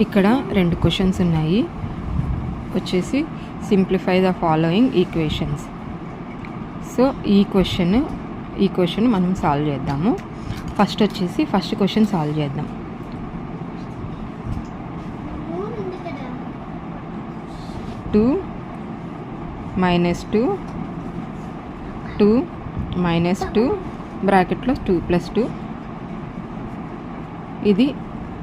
ఇక్కడ 2 క్వశ్చన్స్ ఉన్నాయి వచ్చేసి simplify the following equations. So ఈ క్వశ్చన్ మనం సాల్వ్ చేద్దాము. ఫస్ట్ క్వశ్చన్ సాల్వ్ చేద్దాం. టూ మైనస్ టూ బ్రాకెట్లో 2+2 ఇది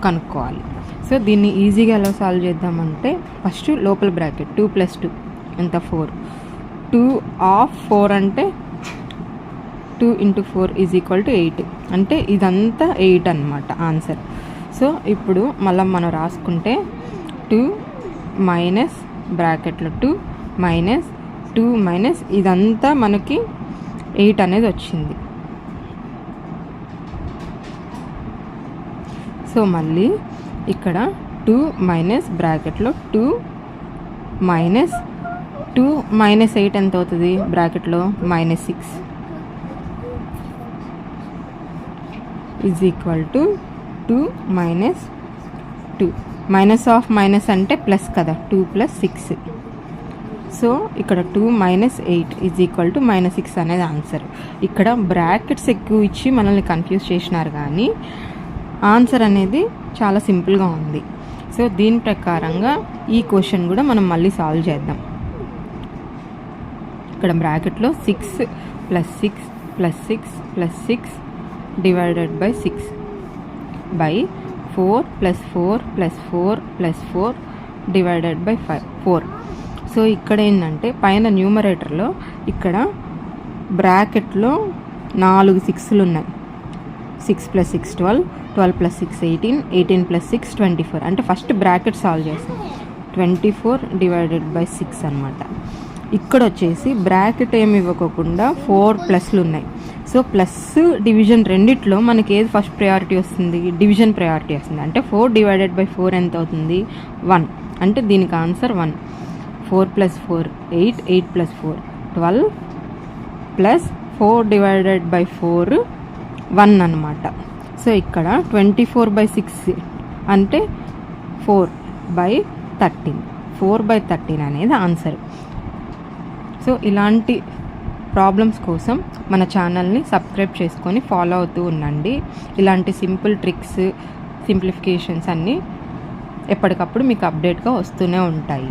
కనుక్కోవాలి. సో దీన్ని ఈజీగా ఎలా సాల్వ్ చేద్దామంటే ఫస్ట్ లోపల బ్రాకెట్ 2+2 ఎంత 4. 2 ఆఫ్ 4 అంటే 2 × 4 = 8 అంటే ఇదంతా 8 అన్నమాట ఆన్సర్. సో ఇప్పుడు మళ్ళీ మనం రాసుకుంటే 2 మైనస్ బ్రాకెట్లో 2 మైనస్ 2 మైనస్ ఇదంతా మనకి 8 అనేది వచ్చింది. సో మళ్ళీ ఇక్కడ 2 మైనస్ బ్రాకెట్లో 2 మైనస్ 2 మైనస్ 8 ఎంత అవుతుంది బ్రాకెట్లో -6 = 2 మైనస్ 2 మైనస్ ఆఫ్ మైనస్ అంటే ప్లస్ కదా 2 + 6. సో ఇక్కడ 2 మైనస్ 8 = -6 అనేది ఆన్సర్. ఇక్కడ బ్రాకెట్స్ ఎక్కువ ఇచ్చి మనల్ని కన్ఫ్యూజ్ చేసినారు కానీ ఆన్సర్ అనేది చాలా సింపుల్గా ఉంది. సో దీని ప్రకారంగా ఈ క్వశ్చన్ కూడా మనం మళ్ళీ సాల్వ్ చేద్దాం. ఇక్కడ బ్రాకెట్లో 6 + 6 + 6 + 6 divided by 6 by 4 + 4 + 4 + 4 divided by 4. So ఇక్కడ ఏంటంటే పైన న్యూమరేటర్లో ఇక్కడ బ్రాకెట్లో 4 6లు ఉన్నాయి. 6 + 6 12, 12 + 6 18, 18 + 6 24. అంటే ఫస్ట్ బ్రాకెట్ సాల్వ్ చేస్తాం. 24 డివైడెడ్ బై 6 అనమాట. ఇక్కడ వచ్చేసి బ్రాకెట్ ఏమి ఇవ్వకుండా 4 ప్లస్లు ఉన్నాయి. సో ప్లస్ డివిజన్ రెండిట్లో మనకి ఏది ఫస్ట్ ప్రయారిటీ వస్తుంది? డివిజన్ ప్రయారిటీ వస్తుంది. అంటే 4 డివైడెడ్ బై 4 ఎంత అవుతుంది? 1. అంటే దీనికి ఆన్సర్ 1. 4 + 4 8, 8 + 4 12 ప్లస్ 4 డివైడెడ్ బై 4 1 అనమాట. సో ఇక్కడ 24/6 అంటే 4/13. 4/13 అనేది ఆన్సర్. సో ఇలాంటి ప్రాబ్లమ్స్ కోసం మన ఛానల్ని సబ్స్క్రైబ్ చేసుకొని ఫాలో అవుతూ ఉండండి. ఇలాంటి సింపుల్ ట్రిక్స్ సింప్లిఫికేషన్స్ అన్నీ ఎప్పటికప్పుడు మీకు అప్డేట్గా వస్తూనే ఉంటాయి.